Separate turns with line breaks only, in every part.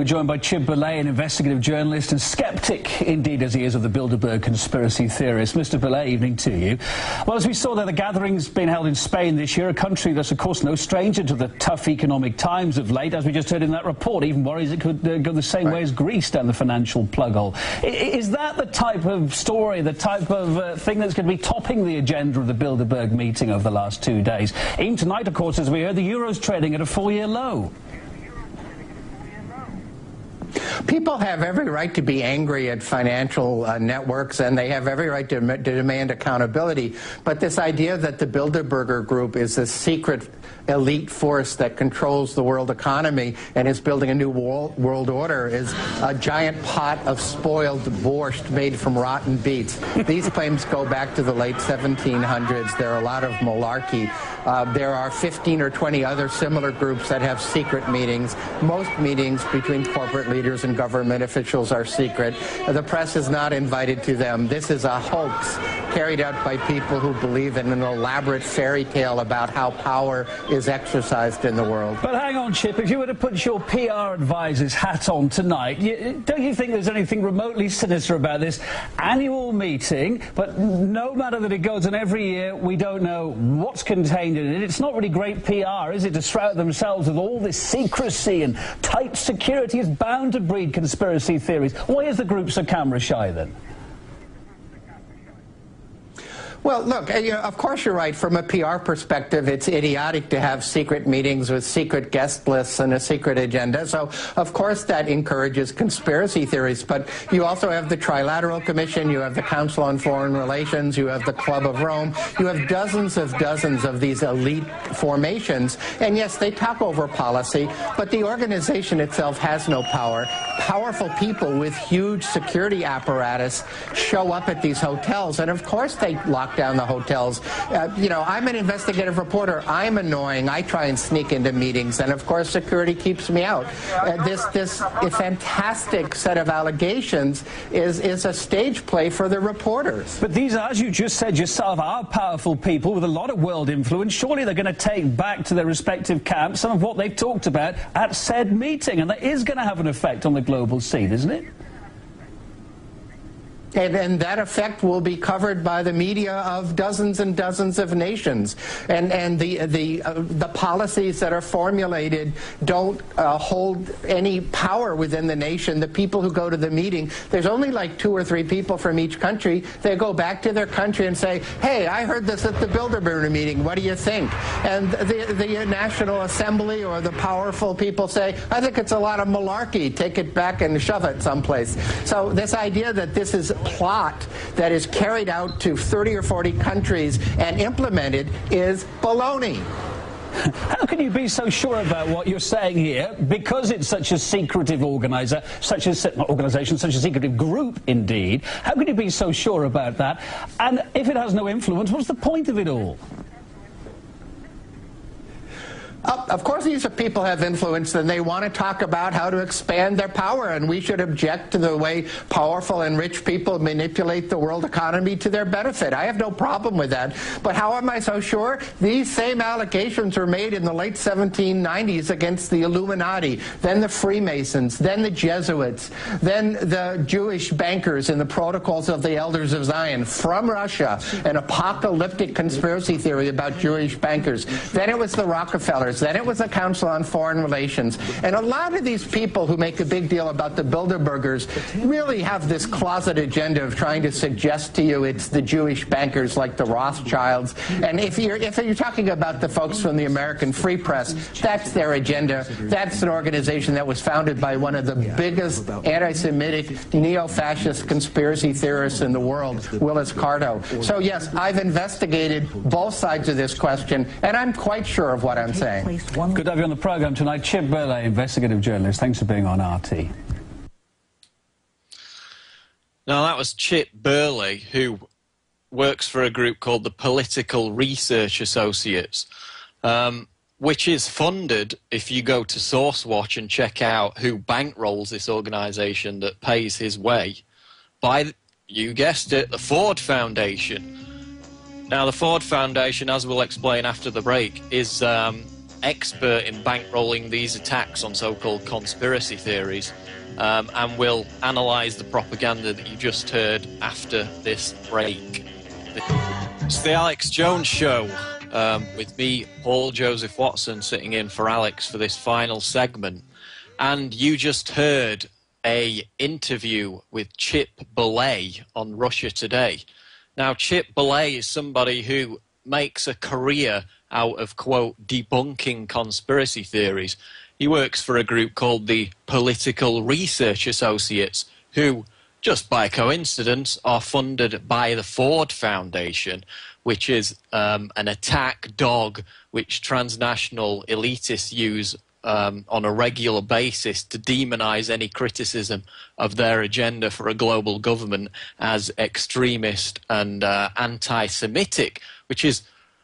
We're joined by Chip Berlay, an investigative journalist and skeptic, indeed, as he is, of the Bilderberg conspiracy theorist. Mr. Berlay, evening to you. Well, as we saw there, the gathering's been held in Spain this year, a country that's, of course, no stranger to the tough economic times of late, as we just heard in that report. Even worries it could go the same way as Greece down the financial plug hole. Is that the type of story, the type of thing that's going to be topping the agenda of the Bilderberg meeting over the last 2 days? Even tonight, of course, as we heard, the euro's trading at a 4-year low.
People have every right to be angry at financial networks, and they have every right to demand accountability. But this idea that the Bilderberger Group is a secret elite force that controls the world economy and is building a new world order is a giant pot of spoiled borscht made from rotten beets. These claims go back to the late 1700s. There are a lot of malarkey. There are 15 or 20 other similar groups that have secret meetings. Most meetings between corporate leaders and government officials are secret. The press is not invited to them. This is a hoax carried out by people who believe in an elaborate fairy tale about how power is exercised in the world.
But hang on, Chip, if you were to put your PR advisor's hat on tonight, don't you think there's anything remotely sinister about this annual meeting? But no matter that it goes on every year, we don't know what's contained in it. It's not really great PR, is it, to shroud themselves with all this secrecy and tight security is bound to breed conspiracy theories. Why is the group so camera shy then?
Well, look, of course you're right. From a PR perspective, it's idiotic to have secret meetings with secret guest lists and a secret agenda. So, of course, that encourages conspiracy theories. But you also have the Trilateral Commission, you have the Council on Foreign Relations, you have the Club of Rome, you have dozens of these elite formations. And yes, they talk over policy, but the organization itself has no power. Powerful people with huge security apparatus show up at these hotels, and of course they lock down the hotels. I'm an investigative reporter. I'm annoying. I try and sneak into meetings, and of course security keeps me out. This fantastic set of allegations is a stage play for the reporters.
But these, as you just said yourself, are powerful people with a lot of world influence. Surely they're going to take back to their respective camps some of what they've talked about at said meeting, and that is going to have an effect on the global scene, isn't it?
And that effect will be covered by the media of dozens and dozens of nations. And the policies that are formulated don't hold any power within the nation. The people who go to the meeting, there's only like 2 or 3 people from each country. They go back to their country and say, hey, I heard this at the Bilderberger meeting. What do you think? And the National Assembly or the powerful people say, I think it's a lot of malarkey. Take it back and shove it someplace. So this idea that this is plot that is carried out to 30 or 40 countries and implemented is baloney.
How can you be so sure about what you're saying here? Because it's such a secretive organization, such a secretive group, indeed. How can you be so sure about that? And if it has no influence, what's the point of it all?
Of course these people have influence, and they want to talk about how to expand their power, and we should object to the way powerful and rich people manipulate the world economy to their benefit. I have no problem with that. But how am I so sure? These same allegations were made in the late 1790s against the Illuminati, then the Freemasons, then the Jesuits, then the Jewish bankers in the Protocols of the Elders of Zion from Russia, an apocalyptic conspiracy theory about Jewish bankers. Then it was the Rockefellers. Then it was the Council on Foreign Relations. And a lot of these people who make a big deal about the Bilderbergers really have this closet agenda of trying to suggest to you it's the Jewish bankers like the Rothschilds. And if you're talking about the folks from the American Free Press, that's their agenda. That's an organization that was founded by one of the biggest anti-Semitic, neo-fascist conspiracy theorists in the world, Willis Carto. So yes, I've investigated both sides of this question, and I'm quite sure of what I'm saying.
Good to have you on the programme tonight. Chip Berlay, investigative journalist. Thanks for being on RT.
Now, that was Chip Berlay, who works for a group called the Political Research Associates, which is funded, if you go to SourceWatch and check out who bankrolls this organisation that pays his way, by, you guessed it, the Ford Foundation. Now, the Ford Foundation, as we'll explain after the break, is expert in bankrolling these attacks on so-called conspiracy theories, and we'll analyse the propaganda that you just heard after this break. It's the Alex Jones Show, with me, Paul Joseph Watson, sitting in for Alex for this final segment. And you just heard a interview with Chip Bollé on Russia Today. Now, Chip Bollé is somebody who makes a career out of, quote, debunking conspiracy theories. He works for a group called the Political Research Associates, who, just by coincidence, are funded by the Ford Foundation, which is an attack dog which transnational elitists use on a regular basis to demonize any criticism of their agenda for a global government as extremist and anti-Semitic, which is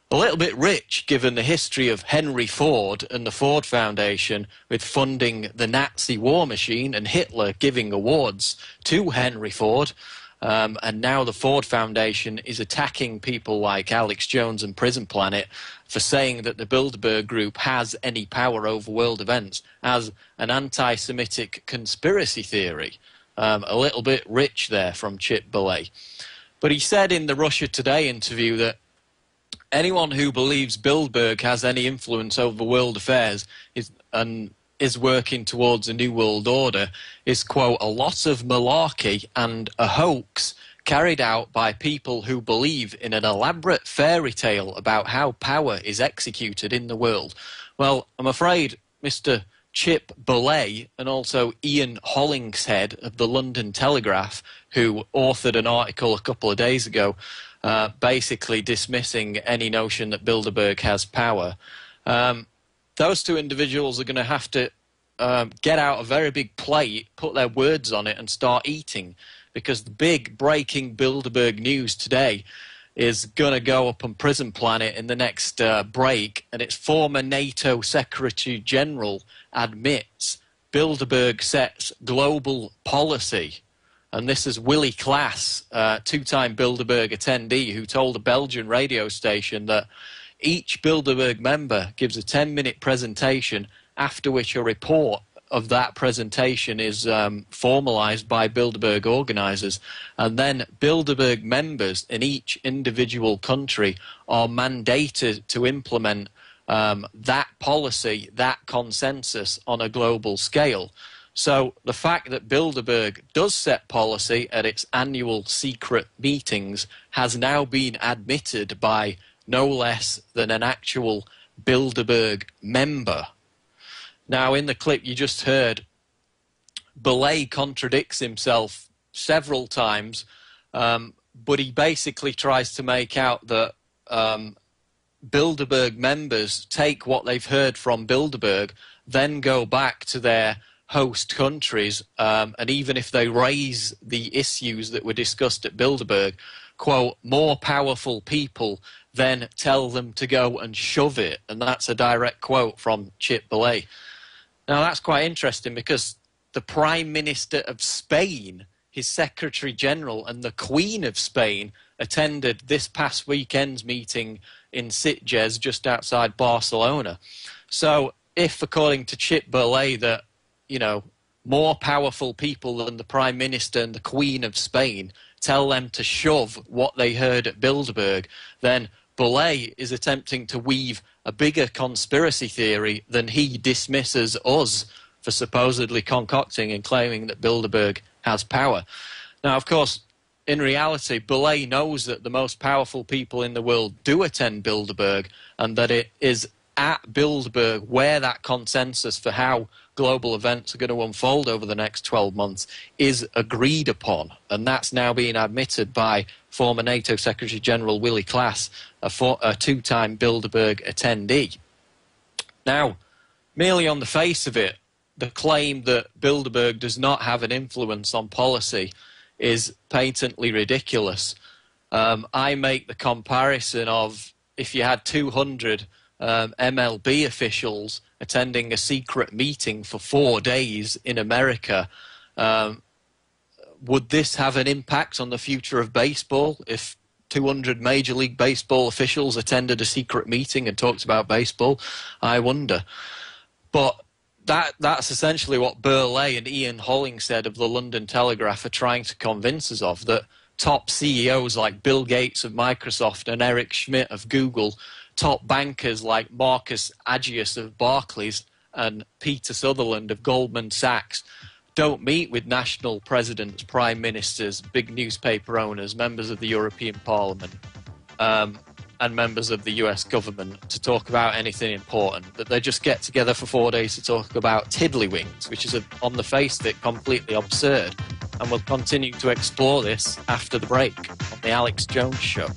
a little bit rich given the history of Henry Ford and the Ford Foundation with funding the Nazi war machine and Hitler giving awards to Henry Ford. And now the Ford Foundation is attacking people like Alex Jones and Prison Planet for saying that the Bilderberg Group has any power over world events as an anti-Semitic conspiracy theory. A little bit rich there from Chip Bollé. But he said in the Russia Today interview that anyone who believes Bilderberg has any influence over world affairs is working towards a new world order is, quote, a lot of malarkey and a hoax carried out by people who believe in an elaborate fairy tale about how power is executed in the world. Well, I'm afraid Mr. Chip Bollé and also Ian Hollingshead of the London Telegraph, who authored an article a couple of days ago basically dismissing any notion that Bilderberg has power. Those two individuals are going to have to get out a very big plate, put their words on it and start eating, because the big breaking Bilderberg news today is going to go up on Prison Planet in the next break, and its former NATO Secretary General admits Bilderberg sets global policy. And this is Willie Klaas, two-time Bilderberg attendee, who told a Belgian radio station that each Bilderberg member gives a 10-minute presentation, after which a report of that presentation is formalized by Bilderberg organizers. And then Bilderberg members in each individual country are mandated to implement that policy, that consensus on a global scale. So the fact that Bilderberg does set policy at its annual secret meetings has now been admitted by no less than an actual Bilderberg member. Now, in the clip you just heard, Bollé contradicts himself several times, but he basically tries to make out that Bilderberg members take what they've heard from Bilderberg, then go back to their host countries, and even if they raise the issues that were discussed at Bilderberg, quote, more powerful people then tell them to go and shove it. And that's a direct quote from Chip Bollé. Now, that's quite interesting because the Prime Minister of Spain, his Secretary General, and the Queen of Spain attended this past weekend's meeting in Sitges, just outside Barcelona. So if, according to Chip Bollé, that, you know, more powerful people than the Prime Minister and the Queen of Spain tell them to shove what they heard at Bilderberg, then Bollé is attempting to weave a bigger conspiracy theory than he dismisses us for supposedly concocting and claiming that Bilderberg has power. Now, of course, in reality, Bollé knows that the most powerful people in the world do attend Bilderberg, and that it is at Bilderberg where that consensus for how global events are going to unfold over the next 12 months is agreed upon. And that's now being admitted by former NATO Secretary General Willie Klaas, a two-time Bilderberg attendee. Now, merely on the face of it, the claim that Bilderberg does not have an influence on policy is patently ridiculous. I make the comparison of if you had 200 MLB officials attending a secret meeting for 4 days in America, would this have an impact on the future of baseball if 200 Major League Baseball officials attended a secret meeting and talked about baseball? I wonder. But that's essentially what Burley and Ian Hollingshead of the London Telegraph are trying to convince us of, that top CEOs like Bill Gates of Microsoft and Eric Schmidt of Google, top bankers like Marcus Agius of Barclays and Peter Sutherland of Goldman Sachs don't meet with national presidents, prime ministers, big newspaper owners, members of the European Parliament, and members of the US government to talk about anything important. That they just get together for 4 days to talk about tiddlywinks, which is, on the face of it, completely absurd. And we'll continue to explore this after the break on the Alex Jones Show.